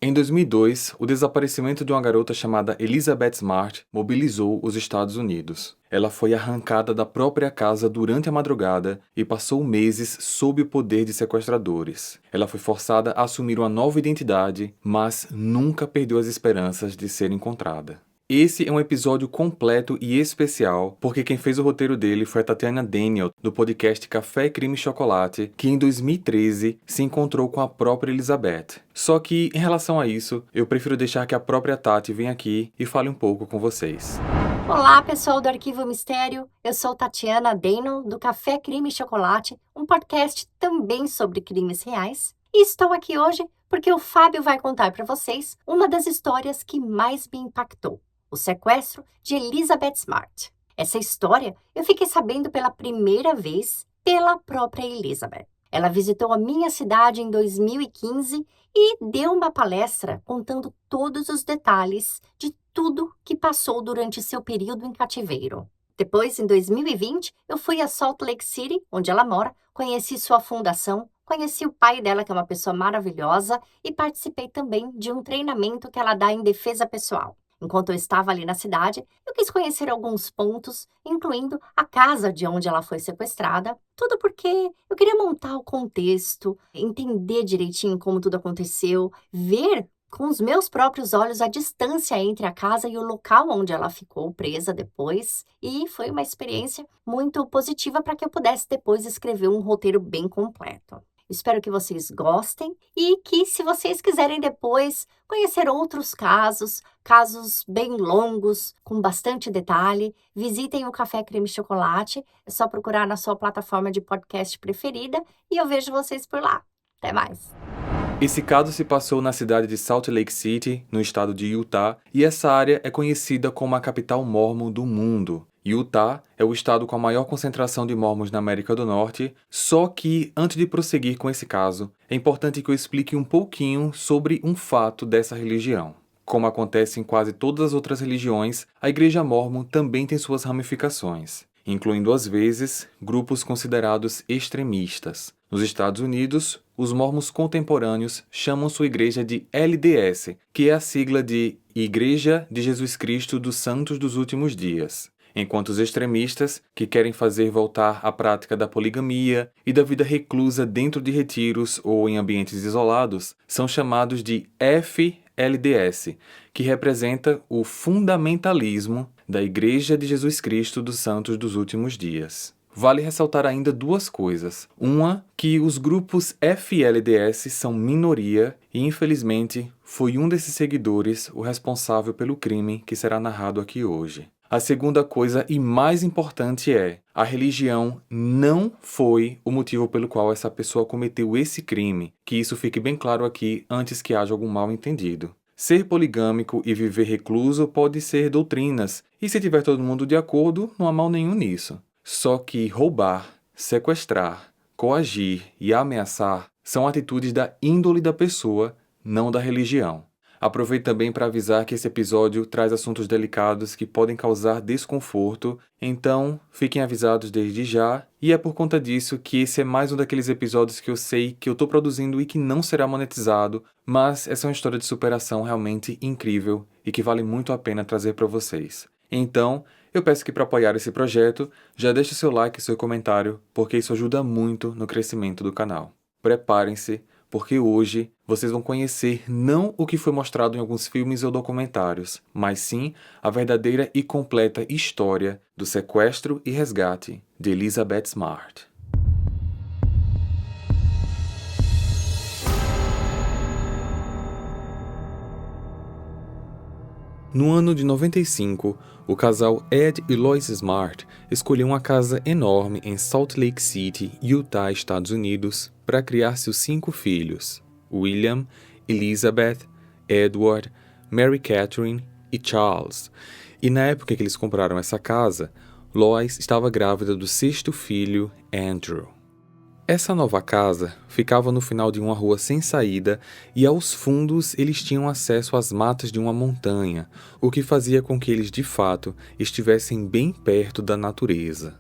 Em 2002, o desaparecimento de uma garota chamada Elizabeth Smart mobilizou os Estados Unidos. Ela foi arrancada da própria casa durante a madrugada e passou meses sob o poder de sequestradores. Ela foi forçada a assumir uma nova identidade, mas nunca perdeu as esperanças de ser encontrada. Esse é um episódio completo e especial, porque quem fez o roteiro dele foi a Tatiana Daniel, do podcast Café, Crime e Chocolate, que em 2013 se encontrou com a própria Elizabeth. Só que, em relação a isso, eu prefiro deixar que a própria Tati venha aqui e fale um pouco com vocês. Olá, pessoal do Arquivo Mistério. Eu sou Tatiana Daniel, do Café, Crime e Chocolate, um podcast também sobre crimes reais. E estou aqui hoje porque o Fábio vai contar para vocês uma das histórias que mais me impactou. O sequestro de Elizabeth Smart. Essa história eu fiquei sabendo pela primeira vez pela própria Elizabeth. Ela visitou a minha cidade em 2015 e deu uma palestra contando todos os detalhes de tudo que passou durante seu período em cativeiro. Depois, em 2020, eu fui a Salt Lake City, onde ela mora, conheci sua fundação, conheci o pai dela, que é uma pessoa maravilhosa, e participei também de um treinamento que ela dá em defesa pessoal. Enquanto eu estava ali na cidade, eu quis conhecer alguns pontos, incluindo a casa de onde ela foi sequestrada. Tudo porque eu queria montar o contexto, entender direitinho como tudo aconteceu, ver com os meus próprios olhos a distância entre a casa e o local onde ela ficou presa depois. E foi uma experiência muito positiva para que eu pudesse depois escrever um roteiro bem completo. Espero que vocês gostem e que, se vocês quiserem depois conhecer outros casos bem longos, com bastante detalhe, visitem o Café Creme Chocolate. É só procurar na sua plataforma de podcast preferida e eu vejo vocês por lá. Até mais! Esse caso se passou na cidade de Salt Lake City, no estado de Utah, e essa área é conhecida como a capital mórmon do mundo. Utah é o estado com a maior concentração de mórmons na América do Norte, só que, antes de prosseguir com esse caso, é importante que eu explique um pouquinho sobre um fato dessa religião. Como acontece em quase todas as outras religiões, a Igreja Mórmon também tem suas ramificações, incluindo às vezes grupos considerados extremistas. Nos Estados Unidos, os mórmons contemporâneos chamam sua igreja de LDS, que é a sigla de Igreja de Jesus Cristo dos Santos dos Últimos Dias. Enquanto os extremistas, que querem fazer voltar a prática da poligamia e da vida reclusa dentro de retiros ou em ambientes isolados, são chamados de FLDS, que representa o fundamentalismo da Igreja de Jesus Cristo dos Santos dos Últimos Dias. Vale ressaltar ainda duas coisas. Uma, que os grupos FLDS são minoria e, infelizmente, foi um desses seguidores o responsável pelo crime que será narrado aqui hoje. A segunda coisa e mais importante é, a religião não foi o motivo pelo qual essa pessoa cometeu esse crime. Que isso fique bem claro aqui antes que haja algum mal-entendido. Ser poligâmico e viver recluso pode ser doutrinas, e se tiver todo mundo de acordo, não há mal nenhum nisso. Só que roubar, sequestrar, coagir e ameaçar são atitudes da índole da pessoa, não da religião. Aproveito também para avisar que esse episódio traz assuntos delicados que podem causar desconforto, então fiquem avisados desde já, e é por conta disso que esse é mais um daqueles episódios que eu sei que eu estou produzindo e que não será monetizado, mas essa é uma história de superação realmente incrível e que vale muito a pena trazer para vocês. Então, eu peço que para apoiar esse projeto, já deixe seu like e seu comentário, porque isso ajuda muito no crescimento do canal. Preparem-se, porque hoje vocês vão conhecer não o que foi mostrado em alguns filmes ou documentários, mas sim a verdadeira e completa história do sequestro e resgate de Elizabeth Smart. No ano de 95, o casal Ed e Lois Smart escolheu uma casa enorme em Salt Lake City, Utah, Estados Unidos, para criar seus 5 filhos: William, Elizabeth, Edward, Mary Catherine e Charles. E na época que eles compraram essa casa, Lois estava grávida do 6º filho, Andrew. Essa nova casa ficava no final de uma rua sem saída e aos fundos eles tinham acesso às matas de uma montanha, o que fazia com que eles de fato estivessem bem perto da natureza.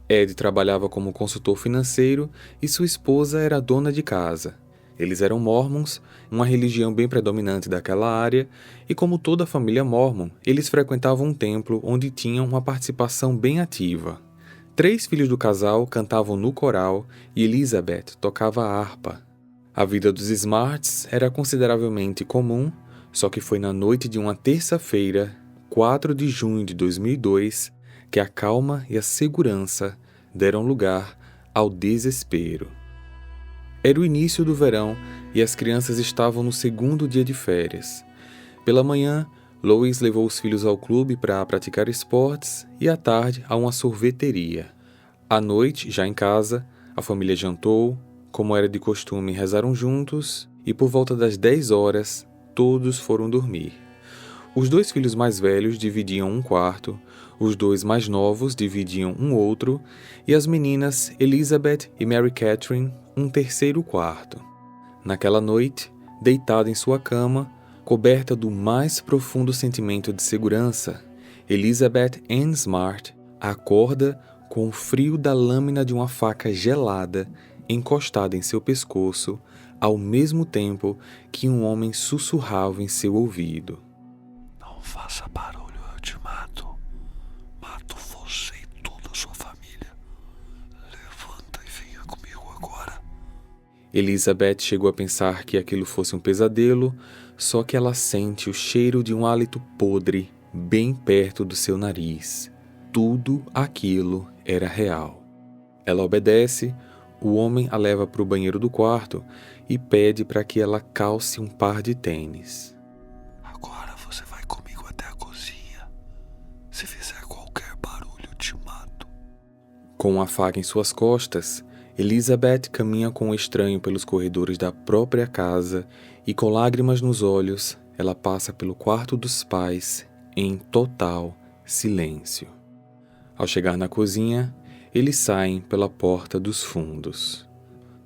Ed trabalhava como consultor financeiro e sua esposa era dona de casa. Eles eram Mormons, uma religião bem predominante daquela área, e como toda a família Mormon, eles frequentavam um templo onde tinham uma participação bem ativa. 3 filhos do casal cantavam no coral e Elizabeth tocava a harpa. A vida dos Smarts era consideravelmente comum, só que foi na noite de uma terça-feira, 4 de junho de 2002, que a calma e a segurança deram lugar ao desespero. Era o início do verão e as crianças estavam no segundo dia de férias. Pela manhã, Lois levou os filhos ao clube para praticar esportes e à tarde a uma sorveteria. À noite, já em casa, a família jantou, como era de costume, rezaram juntos e por volta das 10 horas, todos foram dormir. Os 2 filhos mais velhos dividiam um quarto, os 2 mais novos dividiam um outro e as meninas Elizabeth e Mary Catherine um terceiro quarto. Naquela noite, deitada em sua cama, coberta do mais profundo sentimento de segurança, Elizabeth Ann Smart acorda com o frio da lâmina de uma faca gelada encostada em seu pescoço, ao mesmo tempo que um homem sussurrava em seu ouvido. Não faça barulho, eu te mato. Mato você e toda a sua família. Levanta e venha comigo agora. Elizabeth chegou a pensar que aquilo fosse um pesadelo, só que ela sente o cheiro de um hálito podre bem perto do seu nariz. Tudo aquilo era real. Ela obedece, o homem a leva para o banheiro do quarto e pede para que ela calce um par de tênis. Agora você vai comigo até a cozinha. Se fizer qualquer barulho, eu te mato. Com a faca em suas costas, Elizabeth caminha com o estranho pelos corredores da própria casa e, com lágrimas nos olhos, ela passa pelo quarto dos pais em total silêncio. Ao chegar na cozinha, eles saem pela porta dos fundos.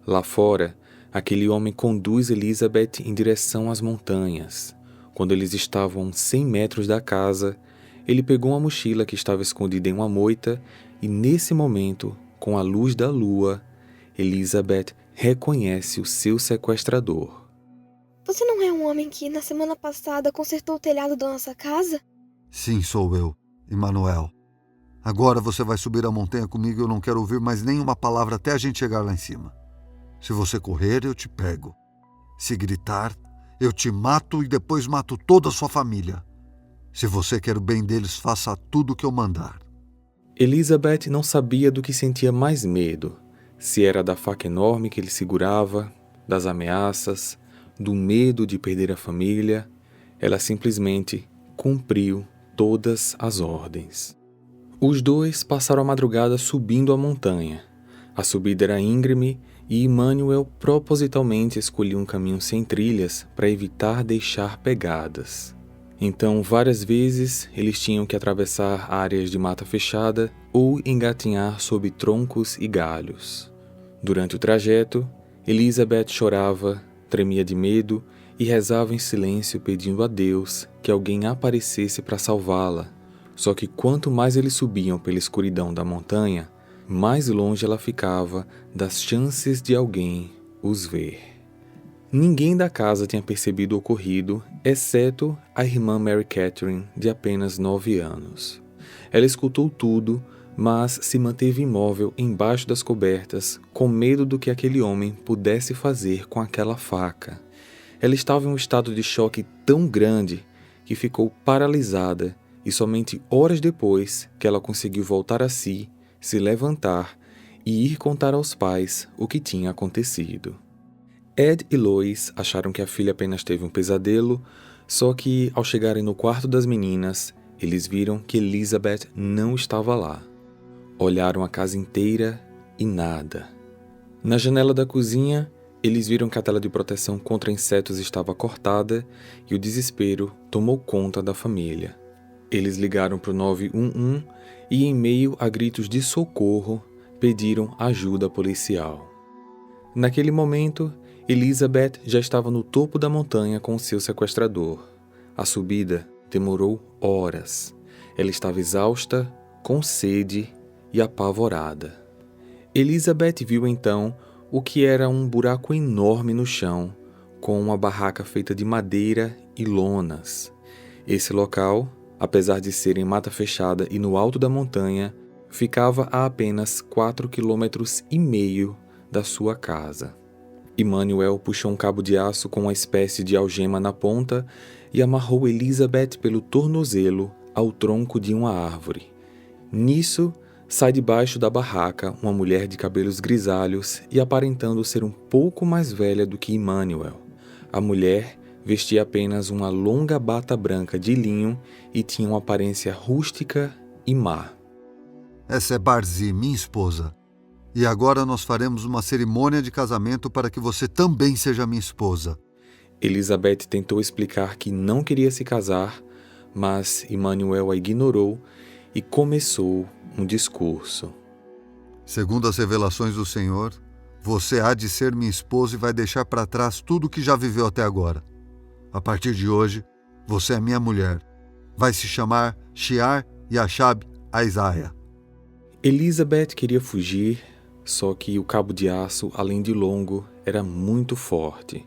Lá fora, aquele homem conduz Elizabeth em direção às montanhas. Quando eles estavam a uns 100 metros da casa, ele pegou uma mochila que estava escondida em uma moita e, nesse momento, com a luz da lua, Elizabeth reconhece o seu sequestrador. Você não é um homem que, na semana passada, consertou o telhado da nossa casa? Sim, sou eu, Emmanuel. Agora você vai subir a montanha comigo e eu não quero ouvir mais nenhuma palavra até a gente chegar lá em cima. Se você correr, eu te pego. Se gritar, eu te mato e depois mato toda a sua família. Se você quer o bem deles, faça tudo o que eu mandar. Elizabeth não sabia do que sentia mais medo, se era da faca enorme que ele segurava, das ameaças, do medo de perder a família. Ela simplesmente cumpriu todas as ordens. Os 2 passaram a madrugada subindo a montanha. A subida era íngreme e Emmanuel propositalmente escolheu um caminho sem trilhas para evitar deixar pegadas. Então, várias vezes, eles tinham que atravessar áreas de mata fechada ou engatinhar sob troncos e galhos. Durante o trajeto, Elizabeth chorava, tremia de medo e rezava em silêncio pedindo a Deus que alguém aparecesse para salvá-la. Só que quanto mais eles subiam pela escuridão da montanha, mais longe ela ficava das chances de alguém os ver. Ninguém da casa tinha percebido o ocorrido, exceto a irmã Mary Catherine, de apenas 9 anos. Ela escutou tudo, mas se manteve imóvel embaixo das cobertas, com medo do que aquele homem pudesse fazer com aquela faca. Ela estava em um estado de choque tão grande que ficou paralisada e somente horas depois que ela conseguiu voltar a si, se levantar e ir contar aos pais o que tinha acontecido. Ed e Lois acharam que a filha apenas teve um pesadelo, só que ao chegarem no quarto das meninas, eles viram que Elizabeth não estava lá. Olharam a casa inteira e nada. Na janela da cozinha, eles viram que a tela de proteção contra insetos estava cortada e o desespero tomou conta da família. Eles ligaram para o 911 e, em meio a gritos de socorro, pediram ajuda policial. Naquele momento, Elizabeth já estava no topo da montanha com seu sequestrador. A subida demorou horas. Ela estava exausta, com sede e apavorada. Elizabeth viu então o que era um buraco enorme no chão, com uma barraca feita de madeira e lonas. Esse local, apesar de ser em mata fechada e no alto da montanha, ficava a apenas 4,5 km da sua casa. Emmanuel puxou um cabo de aço com uma espécie de algema na ponta e amarrou Elizabeth pelo tornozelo ao tronco de uma árvore. Nisso, sai debaixo da barraca uma mulher de cabelos grisalhos e aparentando ser um pouco mais velha do que Emmanuel. A mulher vestia apenas uma longa bata branca de linho e tinha uma aparência rústica e má. Essa é Barzi, minha esposa. E agora nós faremos uma cerimônia de casamento para que você também seja minha esposa. Elizabeth tentou explicar que não queria se casar, mas Emmanuel a ignorou e começou um discurso. Segundo as revelações do Senhor, você há de ser minha esposa e vai deixar para trás tudo o que já viveu até agora. A partir de hoje, você é minha mulher. Vai se chamar Shiar Yashab Isaiah. Elizabeth queria fugir, só que o cabo de aço, além de longo, era muito forte.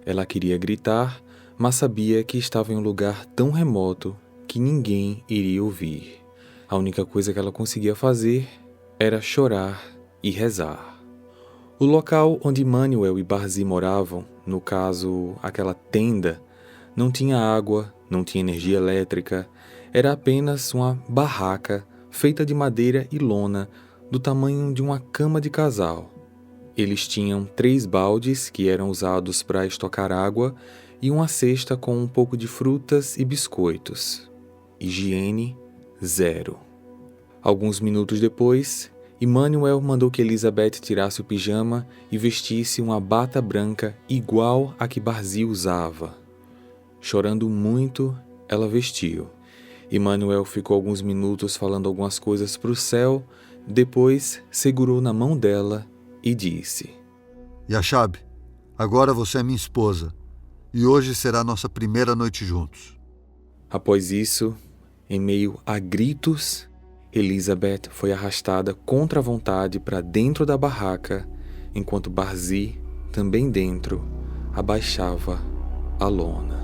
Ela queria gritar, mas sabia que estava em um lugar tão remoto que ninguém iria ouvir. A única coisa que ela conseguia fazer era chorar e rezar. O local onde Emmanuel e Barzi moravam, no caso, aquela tenda, não tinha água, não tinha energia elétrica, era apenas uma barraca feita de madeira e lona, do tamanho de uma cama de casal. Eles tinham 3 baldes que eram usados para estocar água e uma cesta com um pouco de frutas e biscoitos. Higiene, 0. Alguns minutos depois, Emmanuel mandou que Elizabeth tirasse o pijama e vestisse uma bata branca igual a que Barzi usava. Chorando muito, ela vestiu. Emmanuel ficou alguns minutos falando algumas coisas para o céu, depois segurou na mão dela e disse: Yashab, agora você é minha esposa e hoje será nossa primeira noite juntos. Após isso, em meio a gritos, Elizabeth foi arrastada contra a vontade para dentro da barraca, enquanto Barzi, também dentro, abaixava a lona.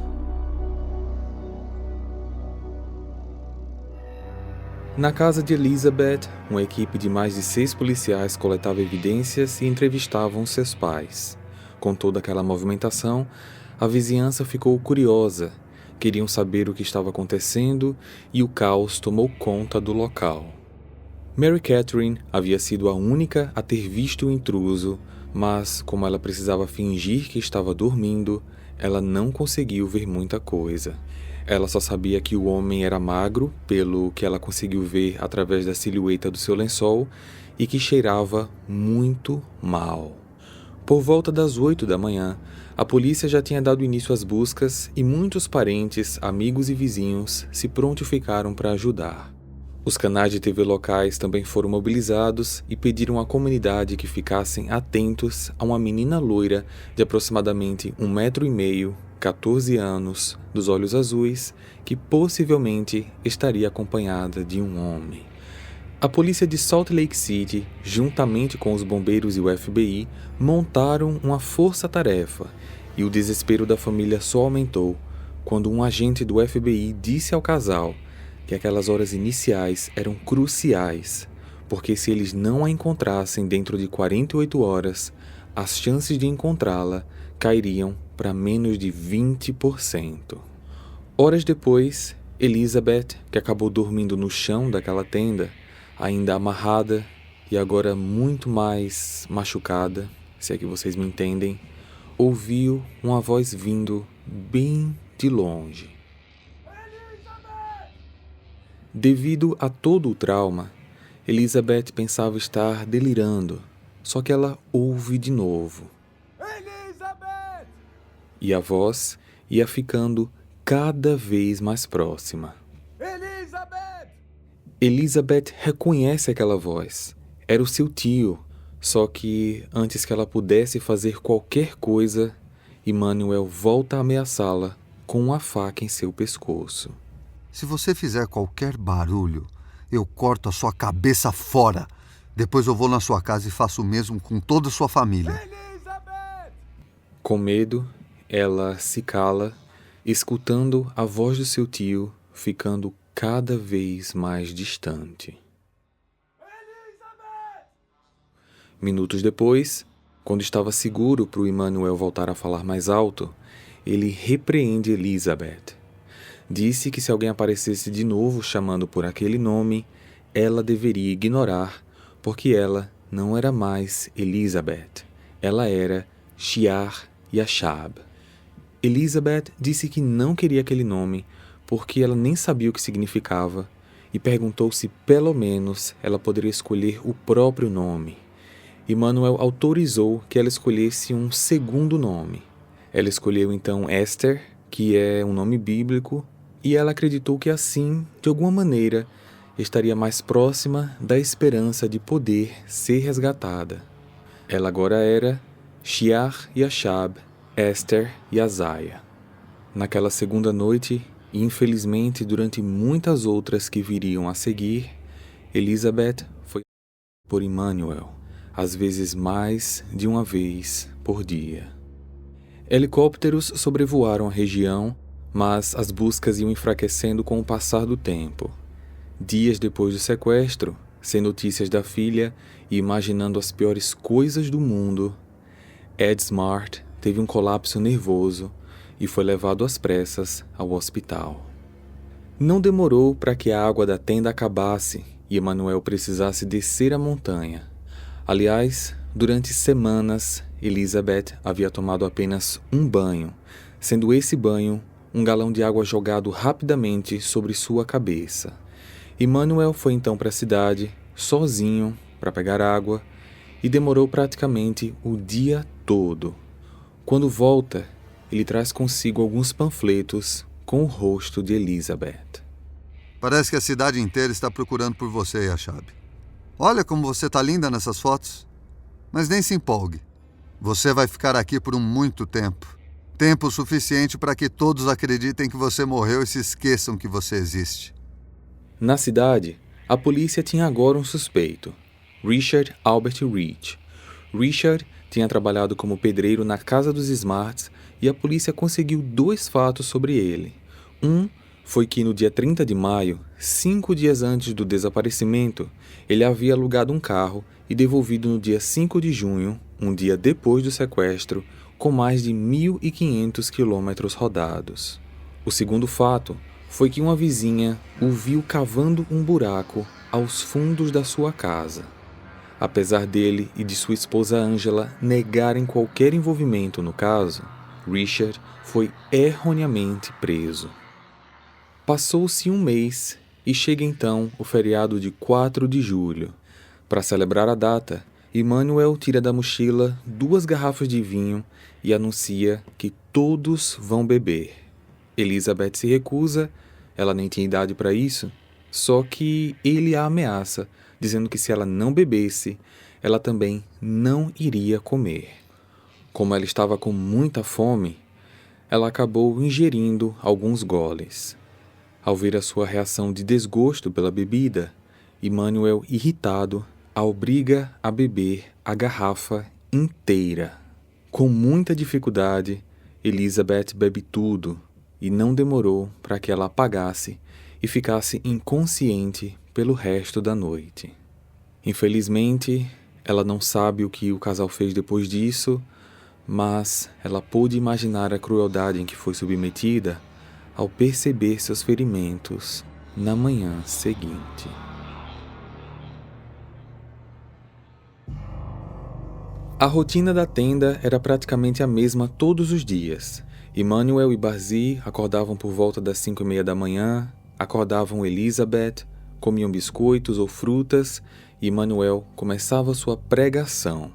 Na casa de Elizabeth, uma equipe de mais de 6 policiais coletava evidências e entrevistavam seus pais. Com toda aquela movimentação, a vizinhança ficou curiosa. Queriam saber o que estava acontecendo e o caos tomou conta do local. Mary Catherine havia sido a única a ter visto o intruso, mas como ela precisava fingir que estava dormindo, ela não conseguiu ver muita coisa. Ela só sabia que o homem era magro, pelo que ela conseguiu ver através da silhueta do seu lençol, e que cheirava muito mal. Por volta das 8 da manhã, a polícia já tinha dado início às buscas e muitos parentes, amigos e vizinhos se prontificaram para ajudar. Os canais de TV locais também foram mobilizados e pediram à comunidade que ficassem atentos a uma menina loira de aproximadamente 1,5 m, 14 anos, dos olhos azuis, que possivelmente estaria acompanhada de um homem. A polícia de Salt Lake City, juntamente com os bombeiros e o FBI, montaram uma força-tarefa e o desespero da família só aumentou quando um agente do FBI disse ao casal que aquelas horas iniciais eram cruciais, porque se eles não a encontrassem dentro de 48 horas, as chances de encontrá-la cairiam para menos de 20%. Horas depois, Elizabeth, que acabou dormindo no chão daquela tenda, ainda amarrada e agora muito mais machucada, se é que vocês me entendem, ouviu uma voz vindo bem de longe. Devido a todo o trauma, Elizabeth pensava estar delirando, só que ela ouve de novo. Elizabeth! E a voz ia ficando cada vez mais próxima. Elizabeth! Elizabeth reconhece aquela voz. Era o seu tio, só que antes que ela pudesse fazer qualquer coisa, Emmanuel volta a ameaçá-la com uma faca em seu pescoço. Se você fizer qualquer barulho, eu corto a sua cabeça fora. Depois eu vou na sua casa e faço o mesmo com toda a sua família. Com medo, ela se cala, escutando a voz do seu tio ficando cada vez mais distante. Minutos depois, quando estava seguro para o Emmanuel voltar a falar mais alto, ele repreende Elizabeth. Disse que se alguém aparecesse de novo chamando por aquele nome, ela deveria ignorar, porque ela não era mais Elizabeth, ela era Shiar Yashab. Elizabeth disse que não queria aquele nome, porque ela nem sabia o que significava, e perguntou se pelo menos ela poderia escolher o próprio nome. Emmanuel autorizou que ela escolhesse um segundo nome. Ela escolheu então Esther, que é um nome bíblico, e ela acreditou que assim, de alguma maneira, estaria mais próxima da esperança de poder ser resgatada. Ela agora era Shiar Yashab Esther Yazaya. Naquela segunda noite, e infelizmente durante muitas outras que viriam a seguir, Elizabeth foi por Emmanuel, às vezes mais de uma vez por dia. Helicópteros sobrevoaram a região, mas as buscas iam enfraquecendo com o passar do tempo. Dias depois do sequestro, sem notícias da filha e imaginando as piores coisas do mundo, Ed Smart teve um colapso nervoso e foi levado às pressas ao hospital. Não demorou para que a água da tenda acabasse e Emmanuel precisasse descer a montanha. Aliás, durante semanas, Elizabeth havia tomado apenas um banho, sendo esse banho um galão de água jogado rapidamente sobre sua cabeça. Emmanuel foi então para a cidade, sozinho, para pegar água, e demorou praticamente o dia todo. Quando volta, ele traz consigo alguns panfletos com o rosto de Elizabeth. Parece que a cidade inteira está procurando por você, Yashab. Olha como você está linda nessas fotos. Mas nem se empolgue. Você vai ficar aqui por muito tempo. Tempo suficiente para que todos acreditem que você morreu e se esqueçam que você existe. Na cidade, a polícia tinha agora um suspeito, Richard Albert Rich. Richard tinha trabalhado como pedreiro na casa dos Smarts e a polícia conseguiu 2 fatos sobre ele. Um foi que no dia 30 de maio, 5 dias antes do desaparecimento, ele havia alugado um carro e devolvido no dia 5 de junho, um dia depois do sequestro, com mais de 1.500 quilômetros rodados. O segundo fato foi que uma vizinha o viu cavando um buraco aos fundos da sua casa. Apesar dele e de sua esposa Angela negarem qualquer envolvimento no caso, Richard foi erroneamente preso. Passou-se um mês e chega então o feriado de 4 de julho. Para celebrar a data, Emmanuel tira da mochila 2 garrafas de vinho e anuncia que todos vão beber. Elizabeth se recusa, ela nem tinha idade para isso, só que ele a ameaça, dizendo que se ela não bebesse, ela também não iria comer. Como ela estava com muita fome, ela acabou ingerindo alguns goles. Ao ver a sua reação de desgosto pela bebida, Emmanuel, irritado, a obriga a beber a garrafa inteira. Com muita dificuldade, Elizabeth bebe tudo e não demorou para que ela apagasse e ficasse inconsciente pelo resto da noite. Infelizmente, ela não sabe o que o casal fez depois disso, mas ela pôde imaginar a crueldade em que foi submetida ao perceber seus ferimentos na manhã seguinte. A rotina da tenda era praticamente a mesma todos os dias. Emmanuel e Barzee acordavam por volta das 5:30 da manhã, acordavam Elizabeth, comiam biscoitos ou frutas e Emmanuel começava sua pregação.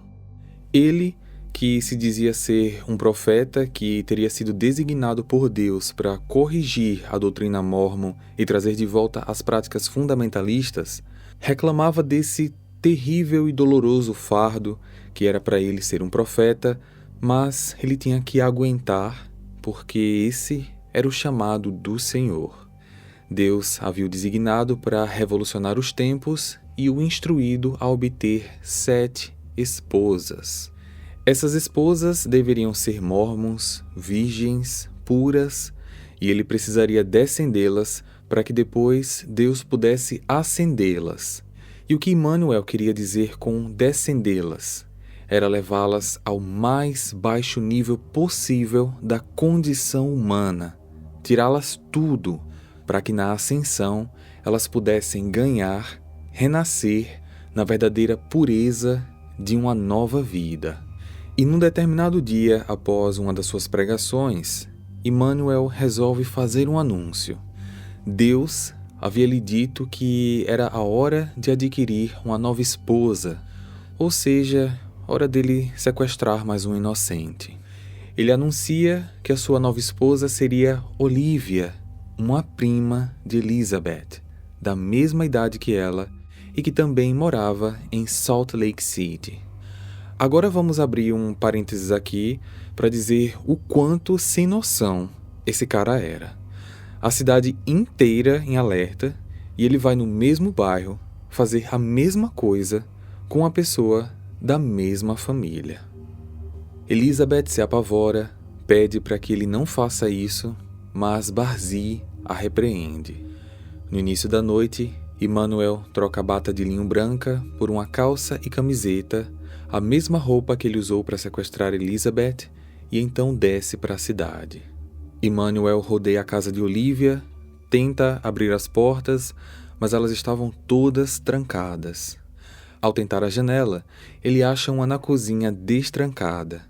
Ele, que se dizia ser um profeta que teria sido designado por Deus para corrigir a doutrina mórmon e trazer de volta as práticas fundamentalistas, reclamava desse terrível e doloroso fardo que era para ele ser um profeta, mas ele tinha que aguentar, porque esse era o chamado do Senhor. Deus havia o designado para revolucionar os tempos e o instruído a obter 7 esposas. Essas esposas deveriam ser mormons, virgens, puras, e ele precisaria descendê-las para que depois Deus pudesse ascendê-las. E o que Emmanuel queria dizer com descendê-las? Era levá-las ao mais baixo nível possível da condição humana, tirá-las tudo, para que na ascensão elas pudessem ganhar, renascer na verdadeira pureza de uma nova vida. E num determinado dia, após uma das suas pregações, Emmanuel resolve fazer um anúncio. Deus havia lhe dito que era a hora de adquirir uma nova esposa, ou seja, hora dele sequestrar mais um inocente. Ele anuncia que a sua nova esposa seria Olivia, uma prima de Elizabeth, da mesma idade que ela e que também morava em Salt Lake City. Agora vamos abrir um parênteses aqui para dizer o quanto sem noção esse cara era. A cidade inteira em alerta e ele vai no mesmo bairro fazer a mesma coisa com uma pessoa da mesma família. Elizabeth se apavora, pede para que ele não faça isso, mas Barzee a repreende. No início da noite, Emmanuel troca a bata de linho branca por uma calça e camiseta, a mesma roupa que ele usou para sequestrar Elizabeth, e então desce para a cidade. Emmanuel rodeia a casa de Olivia, tenta abrir as portas, mas elas estavam todas trancadas. Ao tentar a janela, ele acha uma na cozinha destrancada.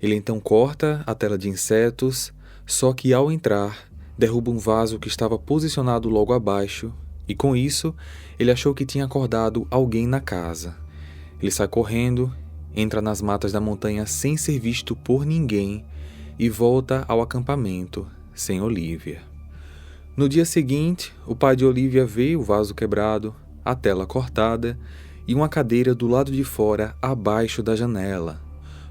Ele então corta a tela de insetos, só que ao entrar, derruba um vaso que estava posicionado logo abaixo, e com isso, ele achou que tinha acordado alguém na casa. Ele sai correndo, entra nas matas da montanha sem ser visto por ninguém e volta ao acampamento sem Olivia. No dia seguinte, o pai de Olivia vê o vaso quebrado, a tela cortada e uma cadeira do lado de fora abaixo da janela.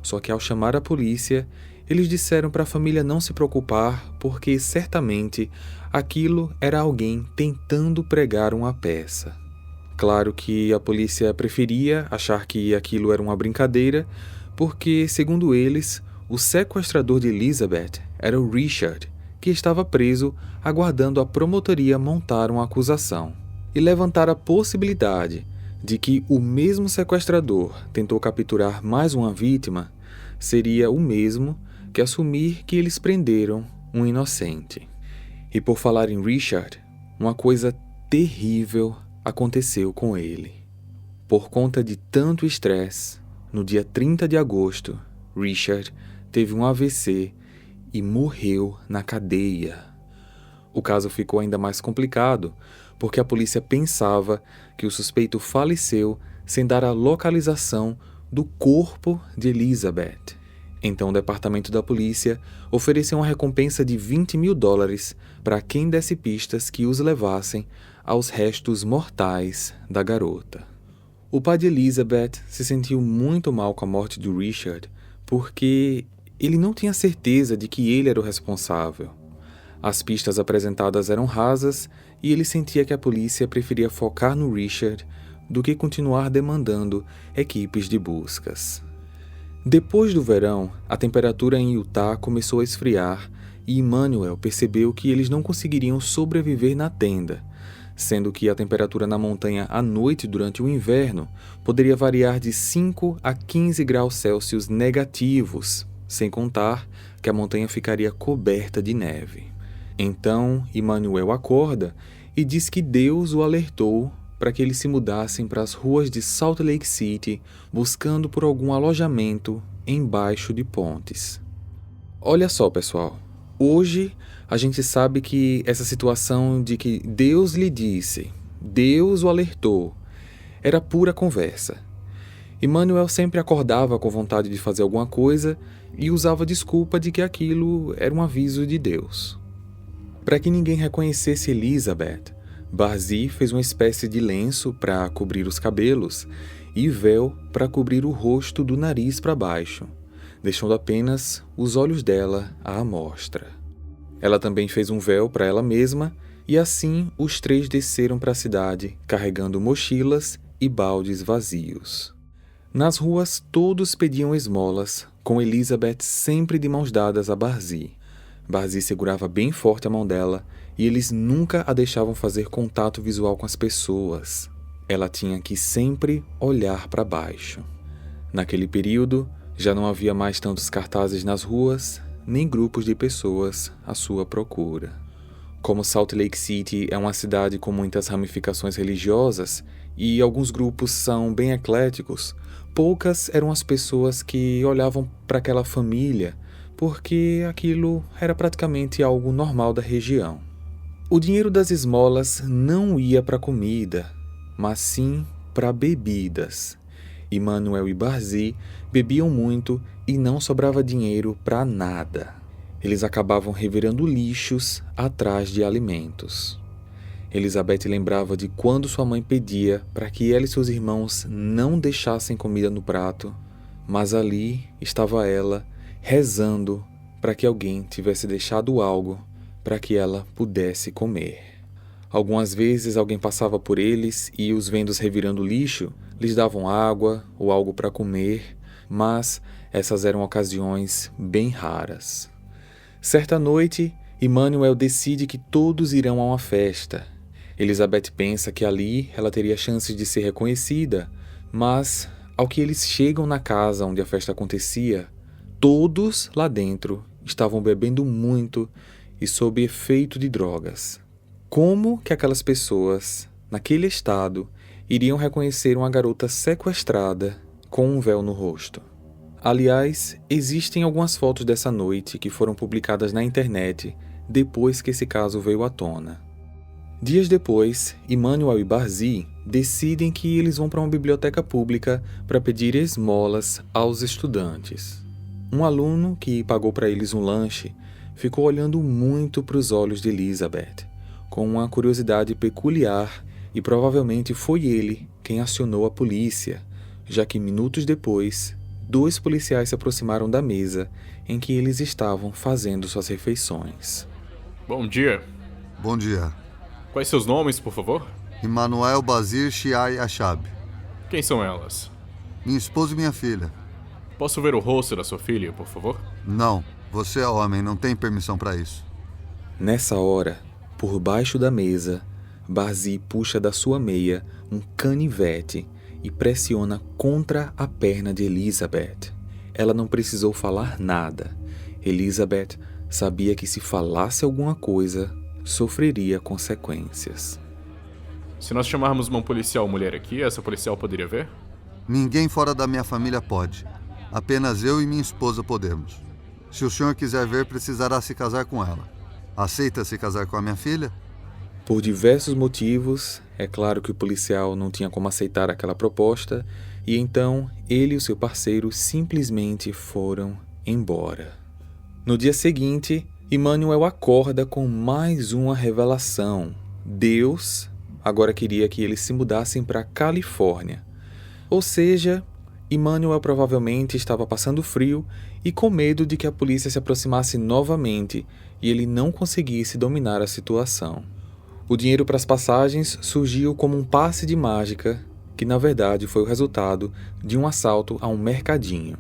Só que ao chamar a polícia, eles disseram para a família não se preocupar porque certamente aquilo era alguém tentando pregar uma peça. Claro que a polícia preferia achar que aquilo era uma brincadeira, porque, segundo eles, o sequestrador de Elizabeth era o Richard, que estava preso aguardando a promotoria montar uma acusação e levantar a possibilidade de que o mesmo sequestrador tentou capturar mais uma vítima seria o mesmo que assumir que eles prenderam um inocente. E por falar em Richard, uma coisa terrível aconteceu com ele. Por conta de tanto estresse, no dia 30 de agosto, Richard teve um AVC e morreu na cadeia. O caso ficou ainda mais complicado, porque a polícia pensava que o suspeito faleceu sem dar a localização do corpo de Elizabeth. Então o departamento da polícia ofereceu uma recompensa de $20.000 para quem desse pistas que os levassem aos restos mortais da garota. O pai de Elizabeth se sentiu muito mal com a morte de Richard, porque ele não tinha certeza de que ele era o responsável. As pistas apresentadas eram rasas e ele sentia que a polícia preferia focar no Richard do que continuar demandando equipes de buscas. Depois do verão, a temperatura em Utah começou a esfriar e Emmanuel percebeu que eles não conseguiriam sobreviver na tenda, sendo que a temperatura na montanha à noite durante o inverno poderia variar de 5 a 15 graus Celsius negativos, sem contar que a montanha ficaria coberta de neve. Então, Emmanuel acorda e diz que Deus o alertou para que eles se mudassem para as ruas de Salt Lake City, buscando por algum alojamento embaixo de pontes. Olha só, pessoal, hoje a gente sabe que essa situação de que Deus lhe disse, Deus o alertou, era pura conversa. Emmanuel sempre acordava com vontade de fazer alguma coisa e usava a desculpa de que aquilo era um aviso de Deus. Para que ninguém reconhecesse Elizabeth, Barzee fez uma espécie de lenço para cobrir os cabelos e véu para cobrir o rosto do nariz para baixo, deixando apenas os olhos dela à amostra. Ela também fez um véu para ela mesma e assim os três desceram para a cidade carregando mochilas e baldes vazios. Nas ruas todos pediam esmolas, com Elizabeth sempre de mãos dadas a Barzee. Barzee segurava bem forte a mão dela e eles nunca a deixavam fazer contato visual com as pessoas. Ela tinha que sempre olhar para baixo. Naquele período, já não havia mais tantos cartazes nas ruas, nem grupos de pessoas à sua procura. Como Salt Lake City é uma cidade com muitas ramificações religiosas e alguns grupos são bem ecléticos, poucas eram as pessoas que olhavam para aquela família, porque aquilo era praticamente algo normal da região. O dinheiro das esmolas não ia para comida, mas sim para bebidas. Emmanuel e Barzee bebiam muito e não sobrava dinheiro para nada. Eles acabavam revirando lixos atrás de alimentos. Elizabeth lembrava de quando sua mãe pedia para que ela e seus irmãos não deixassem comida no prato, mas ali estava ela rezando para que alguém tivesse deixado algo para que ela pudesse comer. Algumas vezes alguém passava por eles e, os vendo revirando lixo, lhes davam água ou algo para comer, mas essas eram ocasiões bem raras. Certa noite, Emmanuel decide que todos irão a uma festa. Elizabeth pensa que ali ela teria chances de ser reconhecida, mas, ao que eles chegam na casa onde a festa acontecia, todos lá dentro estavam bebendo muito e sob efeito de drogas. Como que aquelas pessoas, naquele estado, iriam reconhecer uma garota sequestrada com um véu no rosto? Aliás, existem algumas fotos dessa noite que foram publicadas na internet depois que esse caso veio à tona. Dias depois, Emmanuel e Barzee decidem que eles vão para uma biblioteca pública para pedir esmolas aos estudantes. Um aluno que pagou para eles um lanche ficou olhando muito para os olhos de Elizabeth, com uma curiosidade peculiar, e provavelmente foi ele quem acionou a polícia, já que minutos depois, 2 policiais se aproximaram da mesa em que eles estavam fazendo suas refeições. Bom dia. Bom dia. Quais seus nomes, por favor? Emmanuel Bazir Shiai Ashab. Quem são elas? Minha esposa e minha filha. Posso ver o rosto da sua filha, por favor? Não, você é homem, não tem permissão para isso. Nessa hora, por baixo da mesa, Barzee puxa da sua meia um canivete e pressiona contra a perna de Elizabeth. Ela não precisou falar nada. Elizabeth sabia que se falasse alguma coisa, sofreria consequências. Se nós chamarmos uma policial mulher aqui, essa policial poderia ver? Ninguém fora da minha família pode. Apenas eu e minha esposa podemos. Se o senhor quiser ver, precisará se casar com ela. Aceita se casar com a minha filha? Por diversos motivos, é claro que o policial não tinha como aceitar aquela proposta, e então ele e o seu parceiro simplesmente foram embora. No dia seguinte, Emmanuel acorda com mais uma revelação. Deus agora queria que eles se mudassem para a Califórnia. Ou seja, Emmanuel provavelmente estava passando frio e com medo de que a polícia se aproximasse novamente e ele não conseguisse dominar a situação. O dinheiro para as passagens surgiu como um passe de mágica, que na verdade foi o resultado de um assalto a um mercadinho.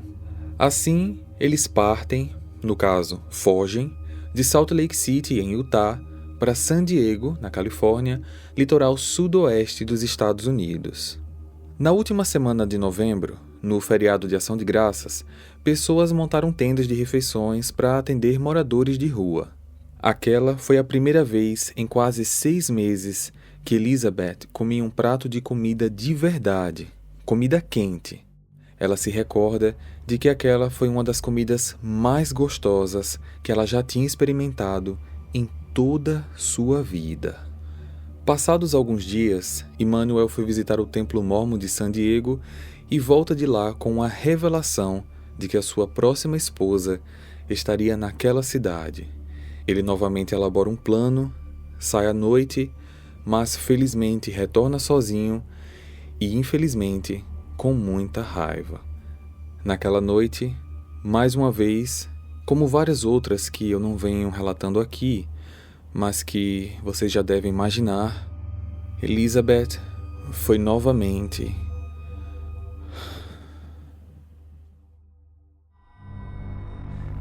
Assim, eles partem, no caso, fogem, de Salt Lake City, em Utah, para San Diego, na Califórnia, litoral sudoeste dos Estados Unidos. Na última semana de novembro, no feriado de Ação de Graças, pessoas montaram tendas de refeições para atender moradores de rua. Aquela foi a primeira vez em quase 6 meses que Elizabeth comia um prato de comida de verdade, comida quente. Ela se recorda de que aquela foi uma das comidas mais gostosas que ela já tinha experimentado em toda sua vida. Passados alguns dias, Emmanuel foi visitar o Templo Mórmon de San Diego e volta de lá com a revelação de que a sua próxima esposa estaria naquela cidade. Ele novamente elabora um plano, sai à noite, mas felizmente retorna sozinho e, infelizmente, com muita raiva. Naquela noite, mais uma vez, como várias outras que eu não venho relatando aqui, mas que vocês já devem imaginar, Elizabeth foi novamente.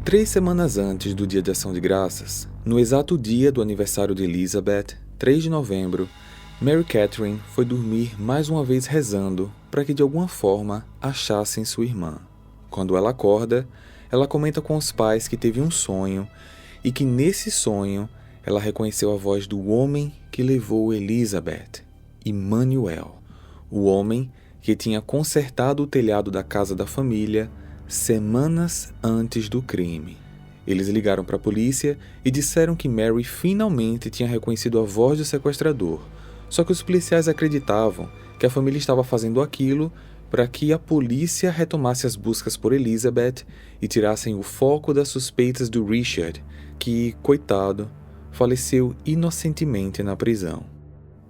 Três semanas antes do Dia de Ação de Graças, no exato dia do aniversário de Elizabeth, 3 de novembro, Mary Catherine foi dormir mais uma vez rezando para que de alguma forma achassem sua irmã. Quando ela acorda, ela comenta com os pais que teve um sonho e que nesse sonho ela reconheceu a voz do homem que levou Elizabeth, Emmanuel, o homem que tinha consertado o telhado da casa da família semanas antes do crime. Eles ligaram para a polícia e disseram que Mary finalmente tinha reconhecido a voz do sequestrador, só que os policiais acreditavam que a família estava fazendo aquilo para que a polícia retomasse as buscas por Elizabeth e tirassem o foco das suspeitas do Richard, que, coitado, faleceu inocentemente na prisão.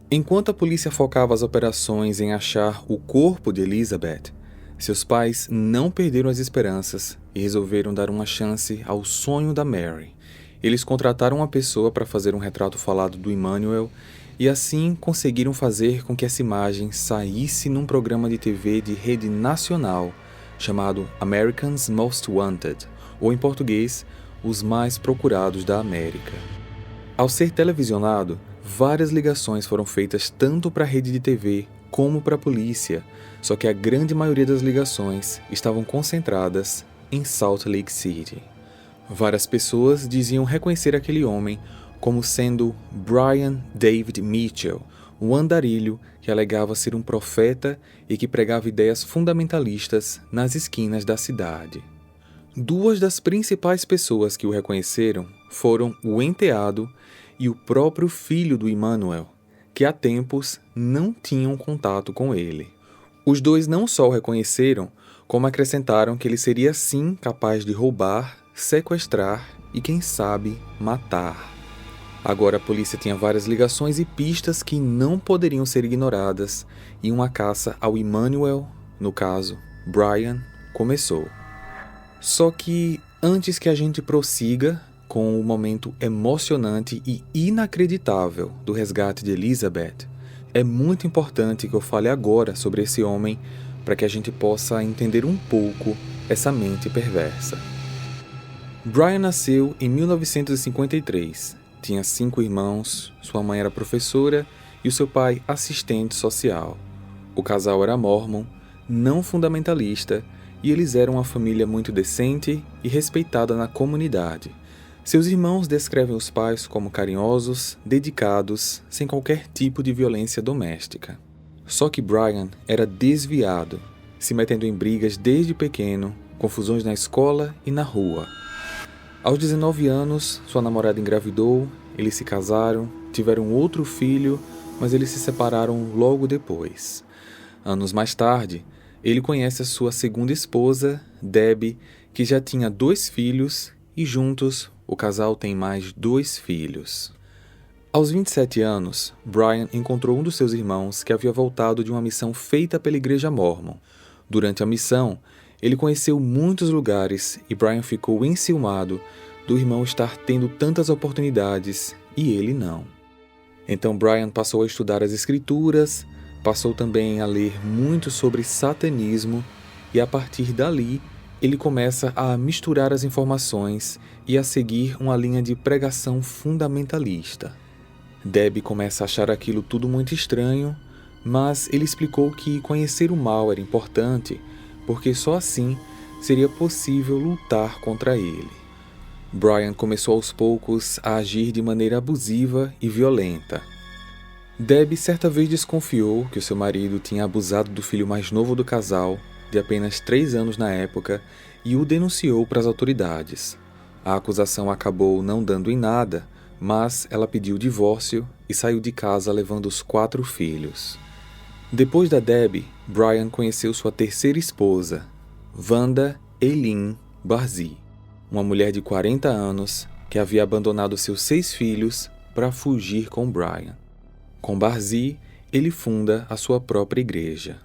Enquanto a polícia focava as operações em achar o corpo de Elizabeth, seus pais não perderam as esperanças e resolveram dar uma chance ao sonho da Mary. Eles contrataram uma pessoa para fazer um retrato falado do Emmanuel e assim conseguiram fazer com que essa imagem saísse num programa de TV de rede nacional chamado America's Most Wanted, ou em português, Os Mais Procurados da América. Ao ser televisionado, várias ligações foram feitas tanto para a rede de TV como para a polícia, só que a grande maioria das ligações estavam concentradas em Salt Lake City. Várias pessoas diziam reconhecer aquele homem como sendo Brian David Mitchell, um andarilho que alegava ser um profeta e que pregava ideias fundamentalistas nas esquinas da cidade. Duas das principais pessoas que o reconheceram foram o enteado e o próprio filho do Emmanuel, que há tempos não tinham contato com ele. Os dois não só o reconheceram, como acrescentaram que ele seria sim capaz de roubar, sequestrar e, quem sabe, matar. Agora a polícia tinha várias ligações e pistas que não poderiam ser ignoradas, e uma caça ao Emmanuel, no caso, Brian, começou. Só que, antes que a gente prossiga com o momento emocionante e inacreditável do resgate de Elizabeth, é muito importante que eu fale agora sobre esse homem para que a gente possa entender um pouco essa mente perversa. Brian nasceu em 1953. Tinha 5 irmãos, sua mãe era professora e o seu pai assistente social. O casal era mórmon, não fundamentalista, e eles eram uma família muito decente e respeitada na comunidade. Seus irmãos descrevem os pais como carinhosos, dedicados, sem qualquer tipo de violência doméstica. Só que Brian era desviado, se metendo em brigas desde pequeno, confusões na escola e na rua. Aos 19 anos, sua namorada engravidou, eles se casaram, tiveram outro filho, mas eles se separaram logo depois. Anos mais tarde, ele conhece a sua segunda esposa, Debbie, que já tinha 2 filhos e juntos o casal tem mais 2 filhos. Aos 27 anos, Brian encontrou um dos seus irmãos que havia voltado de uma missão feita pela igreja mórmon. Durante a missão, ele conheceu muitos lugares e Brian ficou enciumado do irmão estar tendo tantas oportunidades e ele não. Então Brian passou a estudar as escrituras, passou também a ler muito sobre satanismo e a partir dali ele começa a misturar as informações e a seguir uma linha de pregação fundamentalista. Debbie começa a achar aquilo tudo muito estranho, mas ele explicou que conhecer o mal era importante porque só assim seria possível lutar contra ele. Brian começou aos poucos a agir de maneira abusiva e violenta. Debbie certa vez desconfiou que o seu marido tinha abusado do filho mais novo do casal, de apenas 3 anos na época, e o denunciou para as autoridades. A acusação acabou não dando em nada, mas ela pediu o divórcio e saiu de casa levando os 4 filhos. Depois da Debbie, Brian conheceu sua terceira esposa, Wanda Eileen Barzee, uma mulher de 40 anos que havia abandonado seus 6 filhos para fugir com Brian. Com Barzee, ele funda a sua própria igreja.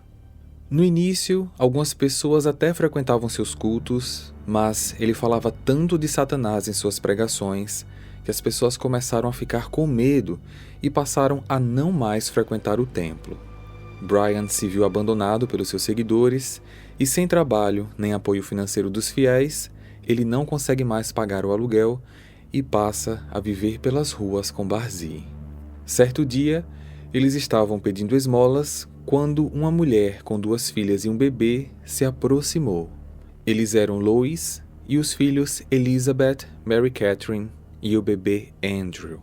No início, algumas pessoas até frequentavam seus cultos, mas ele falava tanto de Satanás em suas pregações que as pessoas começaram a ficar com medo e passaram a não mais frequentar o templo. Brian se viu abandonado pelos seus seguidores e, sem trabalho nem apoio financeiro dos fiéis, ele não consegue mais pagar o aluguel e passa a viver pelas ruas com Barzee. Certo dia, eles estavam pedindo esmolas quando uma mulher com 2 filhas e um bebê se aproximou. Eles eram Lois e os filhos Elizabeth, Mary Catherine e o bebê Andrew.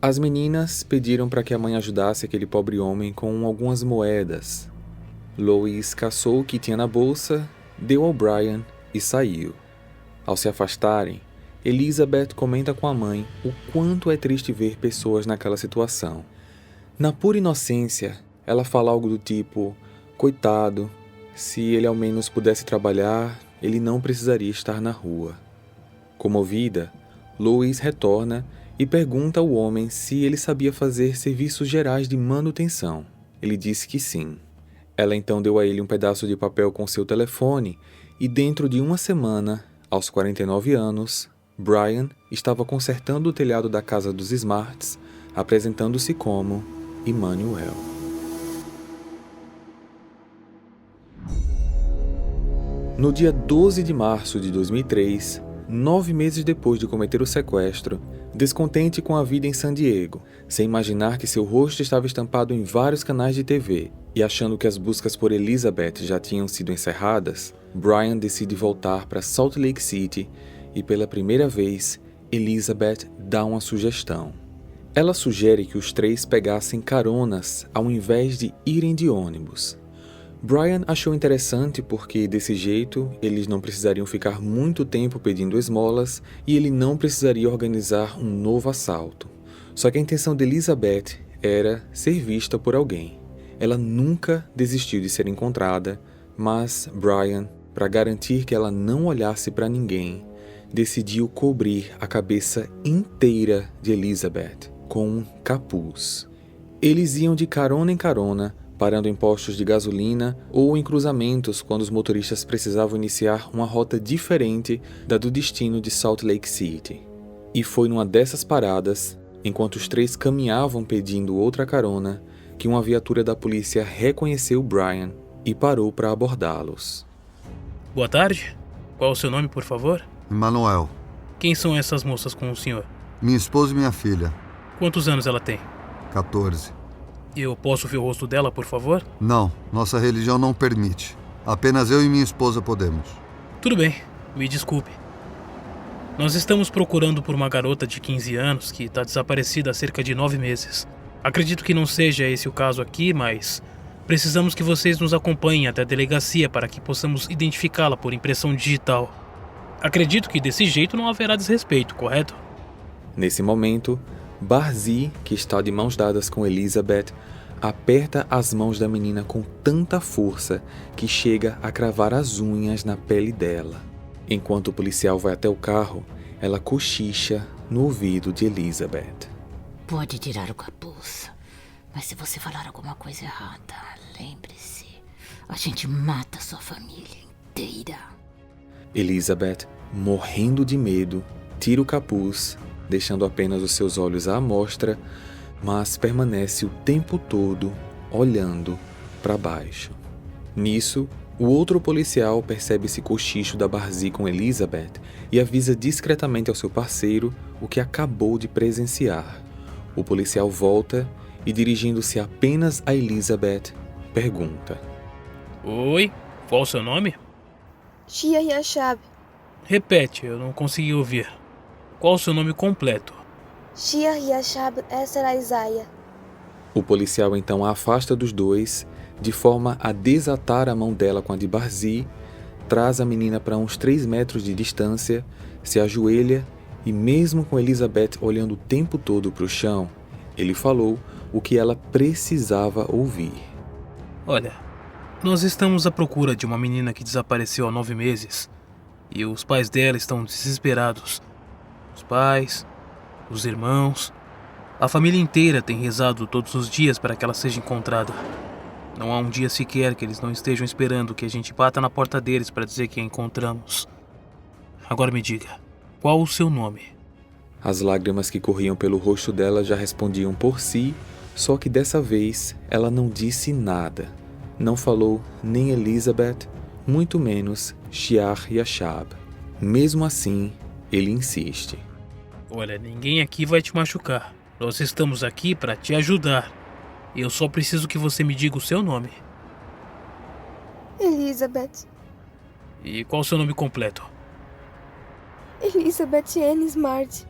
As meninas pediram para que a mãe ajudasse aquele pobre homem com algumas moedas. Lois caçou o que tinha na bolsa, deu ao Brian e saiu. Ao se afastarem, Elizabeth comenta com a mãe o quanto é triste ver pessoas naquela situação. Na pura inocência, ela fala algo do tipo: coitado, se ele ao menos pudesse trabalhar, ele não precisaria estar na rua. Comovida, Lois retorna e pergunta ao homem se ele sabia fazer serviços gerais de manutenção. Ele disse que sim. Ela então deu a ele um pedaço de papel com seu telefone e dentro de uma semana, aos 49 anos, Brian estava consertando o telhado da casa dos Smarts, apresentando-se como Emmanuel. No dia 12 de março de 2003, 9 meses depois de cometer o sequestro, descontente com a vida em San Diego, sem imaginar que seu rosto estava estampado em vários canais de TV e achando que as buscas por Elizabeth já tinham sido encerradas, Brian decide voltar para Salt Lake City e, pela primeira vez, Elizabeth dá uma sugestão. Ela sugere que os 3 pegassem caronas ao invés de irem de ônibus. Brian achou interessante porque, desse jeito, eles não precisariam ficar muito tempo pedindo esmolas e ele não precisaria organizar um novo assalto. Só que a intenção de Elizabeth era ser vista por alguém. Ela nunca desistiu de ser encontrada, mas Brian, para garantir que ela não olhasse para ninguém, decidiu cobrir a cabeça inteira de Elizabeth com um capuz. Eles iam de carona em carona, parando em postos de gasolina ou em cruzamentos quando os motoristas precisavam iniciar uma rota diferente da do destino de Salt Lake City. E foi numa dessas paradas, enquanto os 3 caminhavam pedindo outra carona, que uma viatura da polícia reconheceu Brian e parou para abordá-los. Boa tarde. Qual é o seu nome, por favor? Emmanuel, Quem são essas moças com o senhor? minha esposa e minha filha, Quantos anos ela tem? 14. Eu posso ver o rosto dela, por favor? Não, nossa religião não permite. Apenas eu e minha esposa podemos. Tudo bem, me desculpe. Nós estamos procurando por uma garota de 15 anos que está desaparecida há cerca de 9 meses. Acredito que não seja esse o caso aqui, mas precisamos que vocês nos acompanhem até a delegacia para que possamos identificá-la por impressão digital. Acredito que desse jeito não haverá desrespeito, correto? Nesse momento, Barzee, que está de mãos dadas com Elizabeth, aperta as mãos da menina com tanta força que chega a cravar as unhas na pele dela. Enquanto o policial vai até o carro, ela cochicha no ouvido de Elizabeth. Pode tirar o capuz, mas se você falar alguma coisa errada, lembre-se, a gente mata sua família inteira. Elizabeth, morrendo de medo, tira o capuz, deixando apenas os seus olhos à mostra, mas permanece o tempo todo olhando para baixo. Nisso, o outro policial percebe esse cochicho da Barzee com Elizabeth e avisa discretamente ao seu parceiro o que acabou de presenciar. O policial volta e, dirigindo-se apenas a Elizabeth, pergunta: Oi, qual o seu nome? Shia Yashab. Repete, eu não consegui ouvir. Qual o seu nome completo? Shia Yashab Esser Isaiah. O policial então a afasta dos dois, de forma a desatar a mão dela com a de Barzee, traz a menina para uns 3 metros de distância, se ajoelha e, mesmo com Elizabeth olhando o tempo todo para o chão, ele falou o que ela precisava ouvir. Olha, nós estamos à procura de uma menina que desapareceu há 9 meses e os pais dela estão desesperados. Os pais, os irmãos, a família inteira tem rezado todos os dias para que ela seja encontrada. Não há um dia sequer que eles não estejam esperando que a gente bata na porta deles para dizer que a encontramos. Agora me diga, qual o seu nome? As lágrimas que corriam pelo rosto dela já respondiam por si Só que dessa vez ela não disse nada. Não falou nem Elizabeth, muito menos Shiar Yashab. Mesmo assim, ele insiste. Olha, ninguém aqui vai te machucar. Nós estamos aqui para te ajudar. Eu só preciso que você me diga o seu nome. Elizabeth. E qual o seu nome completo? Elizabeth Anne Smart.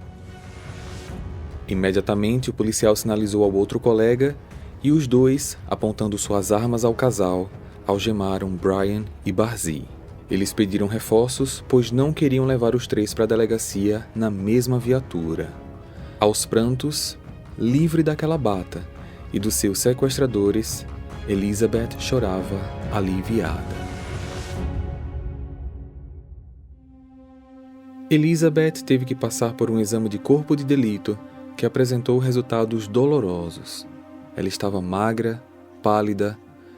Imediatamente, o policial sinalizou ao outro colega e os dois, apontando suas armas ao casal, algemaram Brian e Barzee. Eles pediram reforços, pois não queriam levar os três para a delegacia na mesma viatura. Aos prantos, livre daquela bata e dos seus sequestradores, Elizabeth chorava aliviada. Elizabeth teve que passar por um exame de corpo de delito que apresentou resultados dolorosos. Ela estava magra, pálida,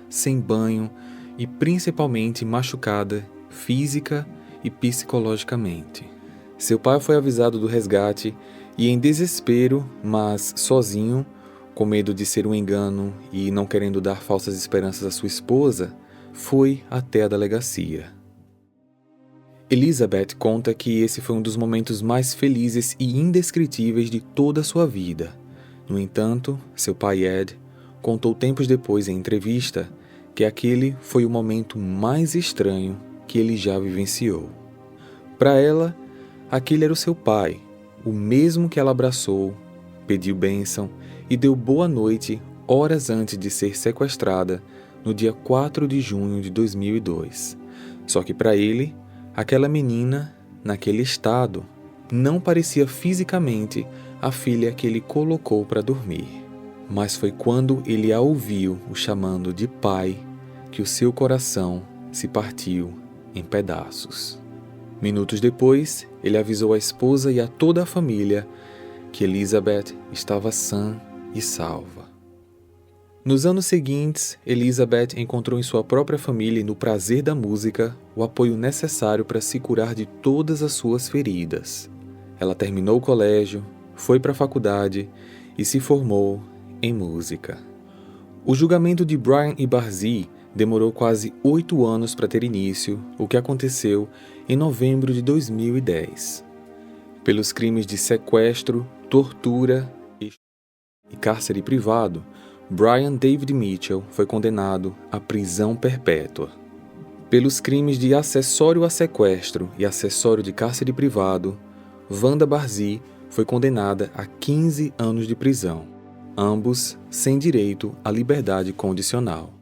sem banho e principalmente machucada física e psicologicamente. Seu pai foi avisado do resgate e, em desespero, mas sozinho, com medo de ser um engano e não querendo dar falsas esperanças à sua esposa, foi até a delegacia. Elizabeth conta que esse foi um dos momentos mais felizes e indescritíveis de toda a sua vida. No entanto, seu pai Ed contou tempos depois em entrevista que aquele foi o momento mais estranho que ele já vivenciou. Para ela, aquele era o seu pai, o mesmo que ela abraçou, pediu bênção e deu boa noite horas antes de ser sequestrada no dia 4 de junho de 2002. Só que para ele, aquela menina, naquele estado, não parecia fisicamente a filha que ele colocou para dormir. Mas foi quando ele a ouviu o chamando de pai que o seu coração se partiu em pedaços. Minutos depois, ele avisou a esposa e a toda a família que Elizabeth estava sã e salva. Nos anos seguintes, Elizabeth encontrou em sua própria família e no prazer da música o apoio necessário para se curar de todas as suas feridas. Ela terminou o colégio, foi para a faculdade e se formou em música. O julgamento de Brian e Barzee demorou quase 8 anos para ter início, o que aconteceu em novembro de 2010. Pelos crimes de sequestro, tortura e cárcere privado, Brian David Mitchell foi condenado à prisão perpétua. Pelos crimes de acessório a sequestro e acessório de cárcere privado, Wanda Barzee foi condenada a 15 anos de prisão, ambos sem direito à liberdade condicional.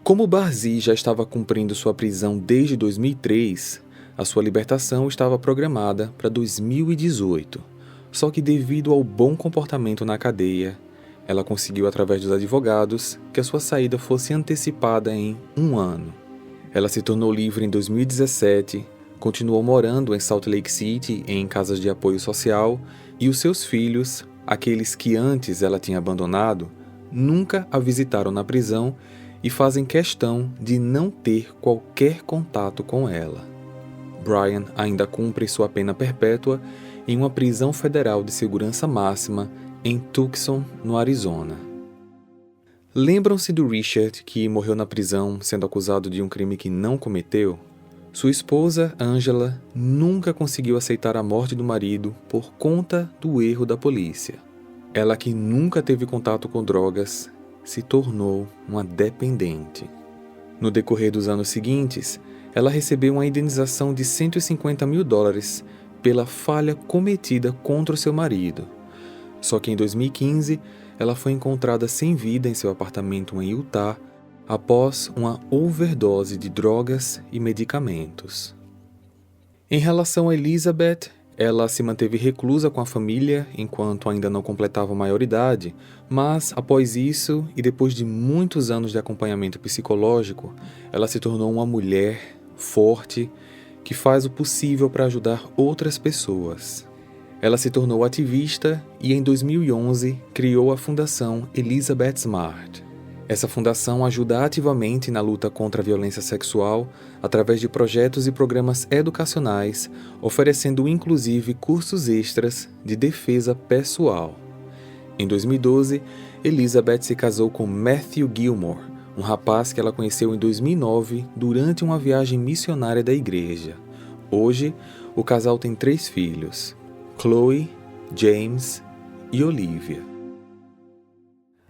Como Barzee já estava cumprindo sua prisão desde 2003, a sua libertação estava programada para 2018, só que devido ao bom comportamento na cadeia, ela conseguiu através dos advogados que a sua saída fosse antecipada em 1 ano. Ela se tornou livre em 2017, continuou morando em Salt Lake City em casas de apoio social e os seus filhos, aqueles que antes ela tinha abandonado, nunca a visitaram na prisão e fazem questão de não ter qualquer contato com ela. Brian ainda cumpre sua pena perpétua em uma prisão federal de segurança máxima em Tucson, no Arizona. Lembram-se do Richard, que morreu na prisão sendo acusado de um crime que não cometeu? Sua esposa, Angela, nunca conseguiu aceitar a morte do marido por conta do erro da polícia. Ela, que nunca teve contato com drogas, se tornou uma dependente. No decorrer dos anos seguintes, ela recebeu uma indenização de $150 mil pela falha cometida contra o seu marido. Só que em 2015, ela foi encontrada sem vida em seu apartamento em Utah após uma overdose de drogas e medicamentos. Em relação a Elizabeth, ela se manteve reclusa com a família enquanto ainda não completava a maioridade, mas após isso e depois de muitos anos de acompanhamento psicológico, ela se tornou uma mulher forte que faz o possível para ajudar outras pessoas. Ela se tornou ativista e, em 2011, criou a Fundação Elizabeth Smart. Essa fundação ajuda ativamente na luta contra a violência sexual através de projetos e programas educacionais, oferecendo inclusive cursos extras de defesa pessoal. Em 2012, Elizabeth se casou com Matthew Gilmore, um rapaz que ela conheceu em 2009 durante uma viagem missionária da igreja. Hoje, o casal tem 3 filhos, Chloe, James e Olivia.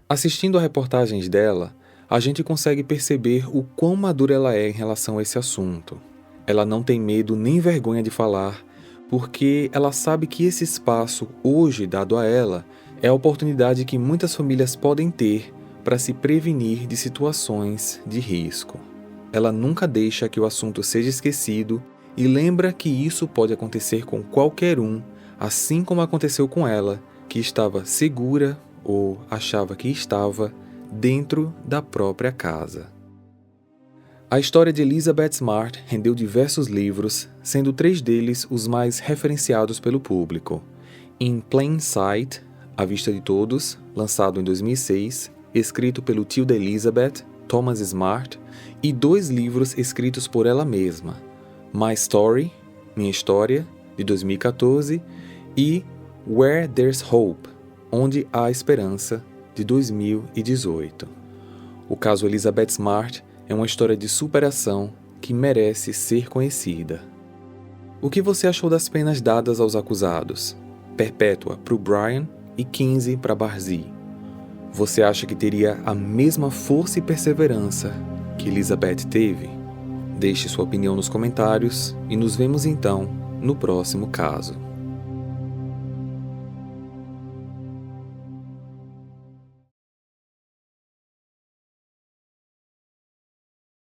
Assistindo a reportagens dela, a gente consegue perceber o quão madura ela é em relação a esse assunto. Ela não tem medo nem vergonha de falar, porque ela sabe que esse espaço, hoje dado a ela, é a oportunidade que muitas famílias podem ter para se prevenir de situações de risco. Ela nunca deixa que o assunto seja esquecido e lembra que isso pode acontecer com qualquer um, assim como aconteceu com ela, que estava segura ou achava que estava dentro da própria casa. A história de Elizabeth Smart rendeu diversos livros, sendo 3 deles os mais referenciados pelo público. In Plain Sight, À Vista de Todos, lançado em 2006, escrito pelo tio da Elizabeth, Thomas Smart, e 2 livros escritos por ela mesma, My Story, Minha História, de 2014, e Where There's Hope, Onde Há Esperança, de 2018. O caso Elizabeth Smart é uma história de superação que merece ser conhecida. O que você achou das penas dadas aos acusados? Perpétua para o Brian e 15 para Barzee. Você acha que teria a mesma força e perseverança que Elizabeth teve? Deixe sua opinião nos comentários e nos vemos então no próximo caso.